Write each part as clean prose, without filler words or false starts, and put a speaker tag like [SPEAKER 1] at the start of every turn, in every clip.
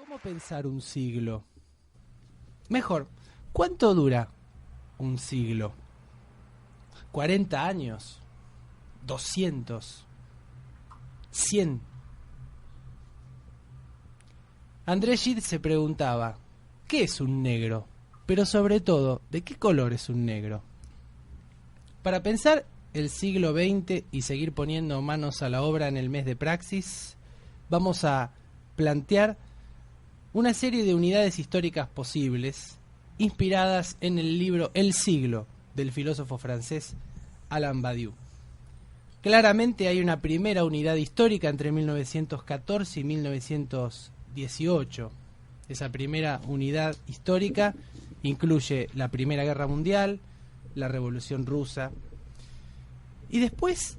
[SPEAKER 1] ¿Cómo pensar un siglo? Mejor, ¿cuánto dura un siglo? ¿40 años? ¿200? ¿100? André Gide se preguntaba, ¿qué es un negro? Pero sobre todo, ¿de qué color es un negro? Para pensar el siglo XX y seguir poniendo manos a la obra en el mes de Praxis, vamos a plantear una serie de unidades históricas posibles, inspiradas en el libro El siglo, del filósofo francés Alain Badiou. Claramente hay una primera unidad histórica entre 1914 y 1918. Esa primera unidad histórica incluye la Primera Guerra Mundial, la Revolución Rusa, y después,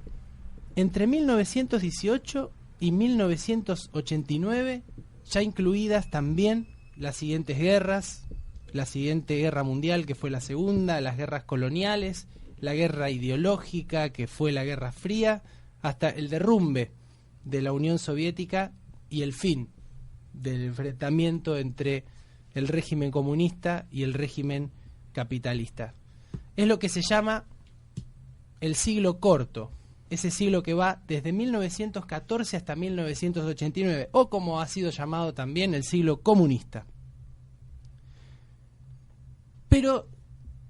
[SPEAKER 1] entre 1918 y 1989, ya incluidas también las siguientes guerras, la siguiente guerra mundial, que fue la segunda, las guerras coloniales, la guerra ideológica, que fue la Guerra Fría, hasta el derrumbe de la Unión Soviética y el fin del enfrentamiento entre el régimen comunista y el régimen capitalista. Es lo que se llama el siglo corto, ese siglo que va desde 1914 hasta 1989, o como ha sido llamado también el siglo comunista. Pero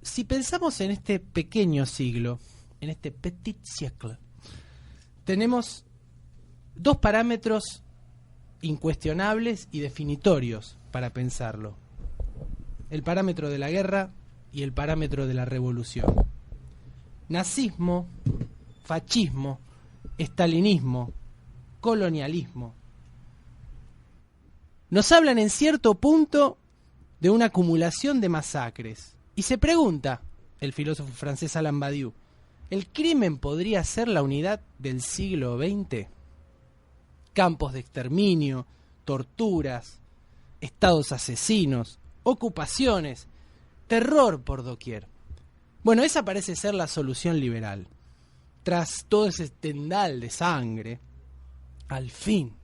[SPEAKER 1] si pensamos en este pequeño siglo, en este petit siècle, tenemos dos parámetros incuestionables y definitorios para pensarlo: el parámetro de la guerra y el parámetro de la revolución. Nazismo, fascismo, estalinismo, colonialismo nos hablan en cierto punto de una acumulación de masacres. Y se pregunta el filósofo francés Alain Badiou, ¿el crimen podría ser la unidad del siglo XX? Campos de exterminio, torturas, estados asesinos, ocupaciones, terror por doquier. Bueno, esa parece ser la solución liberal. Tras todo ese tendal de sangre, al fin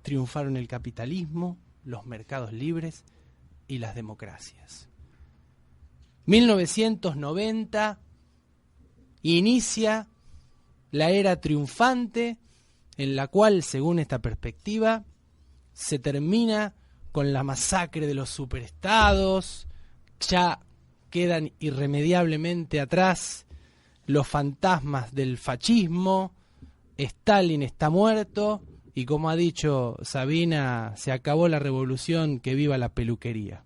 [SPEAKER 1] triunfaron el capitalismo, los mercados libres y las democracias. 1990 inicia la era triunfante, en la cual, según esta perspectiva, se termina con la masacre de los superestados. Ya quedan irremediablemente atrás los fantasmas del fascismo, Stalin está muerto y, como ha dicho Sabina, se acabó la revolución, que viva la peluquería.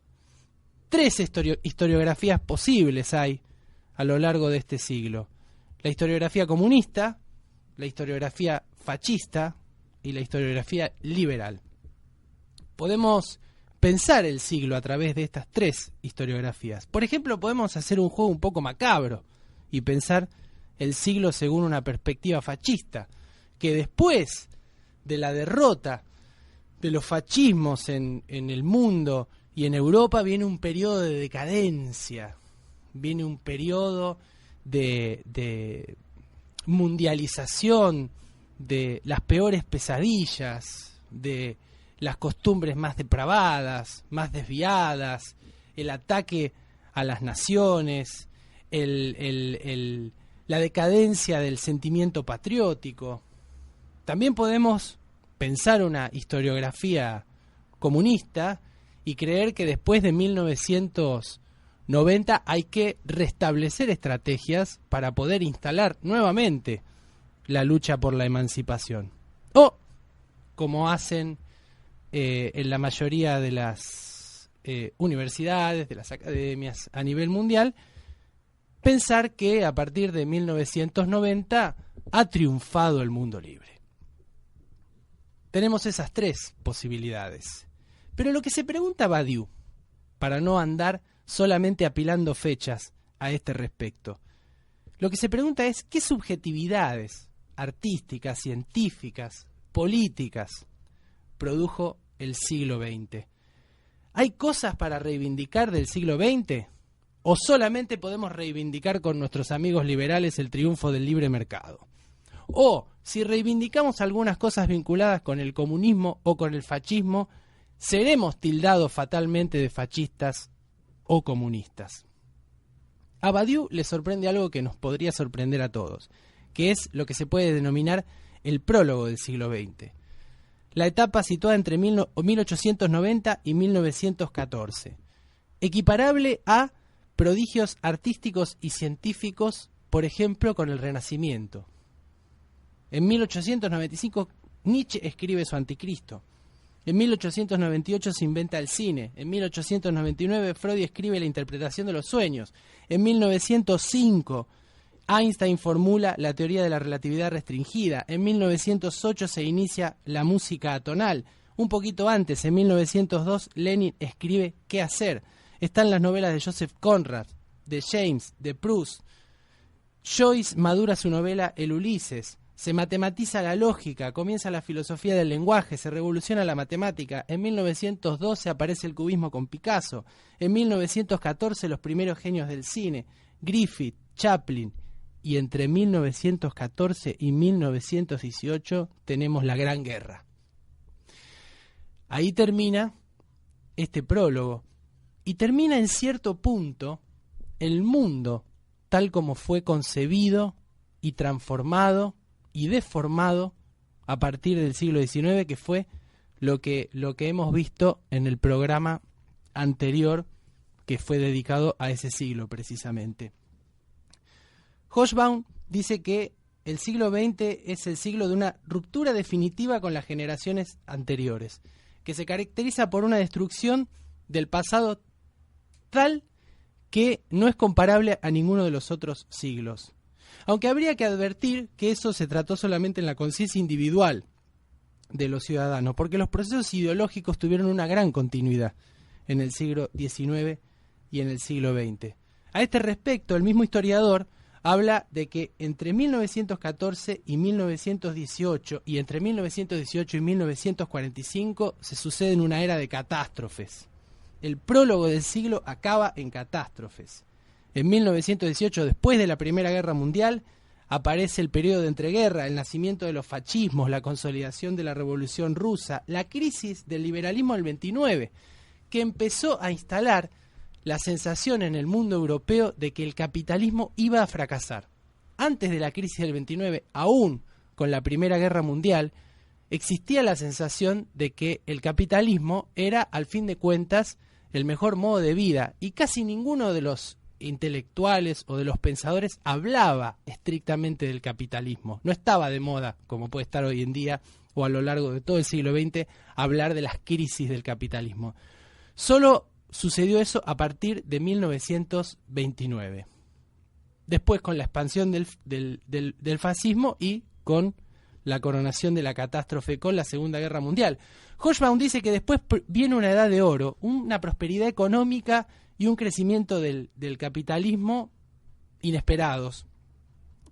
[SPEAKER 1] Tres historiografías posibles hay a lo largo de este siglo: la historiografía comunista, la historiografía fascista y la historiografía liberal. Podemos pensar el siglo a través de estas tres historiografías. Por ejemplo, podemos hacer un juego un poco macabro y pensar el siglo según una perspectiva fascista, que después de la derrota de los fascismos en el mundo y en Europa viene un periodo de decadencia, viene un periodo de mundialización, de las peores pesadillas, de las costumbres más depravadas, más desviadas, el ataque a las naciones, la decadencia del sentimiento patriótico. También podemos pensar una historiografía comunista y creer que después de 1990 hay que restablecer estrategias para poder instalar nuevamente la lucha por la emancipación. O, como hacen en la mayoría de las universidades, de las academias a nivel mundial, pensar que a partir de 1990 ha triunfado el mundo libre. Tenemos esas tres posibilidades. Pero lo que se pregunta Badiou, para no andar solamente apilando fechas a este respecto, lo que se pregunta es qué subjetividades artísticas, científicas, políticas produjo el siglo XX. ¿Hay cosas para reivindicar del siglo XX? ¿O solamente podemos reivindicar con nuestros amigos liberales el triunfo del libre mercado? O, si reivindicamos algunas cosas vinculadas con el comunismo o con el fascismo, seremos tildados fatalmente de fascistas o comunistas. A Badiou le sorprende algo que nos podría sorprender a todos, que es lo que se puede denominar el prólogo del siglo XX. La etapa situada entre 1890 y 1914, equiparable a prodigios artísticos y científicos, por ejemplo, con el Renacimiento. En 1895 Nietzsche escribe su Anticristo. En 1898 se inventa el cine. En 1899 Freud escribe la interpretación de los sueños. En 1905 Einstein formula la teoría de la relatividad restringida. En 1908 se inicia la música atonal. Un poquito antes, en 1902, Lenin escribe ¿Qué hacer? Están las novelas de Joseph Conrad, de James, de Proust. Joyce madura su novela El Ulises. Se matematiza la lógica, comienza la filosofía del lenguaje, se revoluciona la matemática. En 1912 aparece el cubismo con Picasso. En 1914 los primeros genios del cine, Griffith, Chaplin. Y entre 1914 y 1918 tenemos la Gran Guerra. Ahí termina este prólogo. Y termina en cierto punto el mundo tal como fue concebido y transformado y deformado a partir del siglo XIX, que fue lo que hemos visto en el programa anterior que fue dedicado a ese siglo precisamente. Hobsbawm dice que el siglo XX es el siglo de una ruptura definitiva con las generaciones anteriores, que se caracteriza por una destrucción del pasado tal que no es comparable a ninguno de los otros siglos. Aunque habría que advertir que eso se trató solamente en la conciencia individual de los ciudadanos, porque los procesos ideológicos tuvieron una gran continuidad en el siglo XIX y en el siglo XX. A este respecto, el mismo historiador habla de que entre 1914 y 1918 y entre 1918 y 1945 se sucede en una era de catástrofes. El prólogo del siglo acaba en catástrofes. En 1918, después de la Primera Guerra Mundial, aparece el periodo de entreguerra, el nacimiento de los fascismos, la consolidación de la Revolución Rusa, la crisis del liberalismo del 29, que empezó a instalar la sensación en el mundo europeo de que el capitalismo iba a fracasar. Antes de la crisis del 29, aún con la Primera Guerra Mundial, existía la sensación de que el capitalismo era, al fin de cuentas, el mejor modo de vida, y casi ninguno de los intelectuales o de los pensadores hablaba estrictamente del capitalismo. No estaba de moda, como puede estar hoy en día o a lo largo de todo el siglo XX, hablar de las crisis del capitalismo. Solo sucedió eso a partir de 1929. Después con la expansión del fascismo y con la coronación de la catástrofe con la Segunda Guerra Mundial. Hobsbawm dice que después viene una edad de oro, una prosperidad económica y un crecimiento del capitalismo inesperados,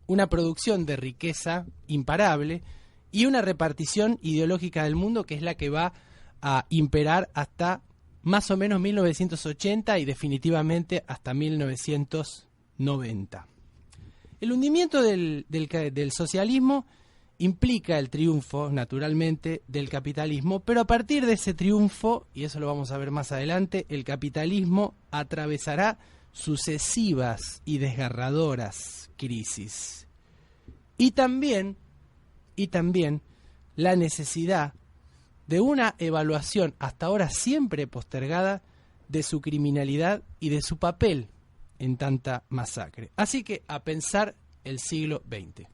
[SPEAKER 1] una producción de riqueza imparable y una repartición ideológica del mundo que es la que va a imperar hasta más o menos 1980 y definitivamente hasta 1990. El hundimiento del socialismo implica el triunfo, naturalmente, del capitalismo, pero a partir de ese triunfo, y eso lo vamos a ver más adelante, el capitalismo atravesará sucesivas y desgarradoras crisis. Y también la necesidad de una evaluación hasta ahora siempre postergada de su criminalidad y de su papel en tanta masacre. Así que a pensar el siglo XX.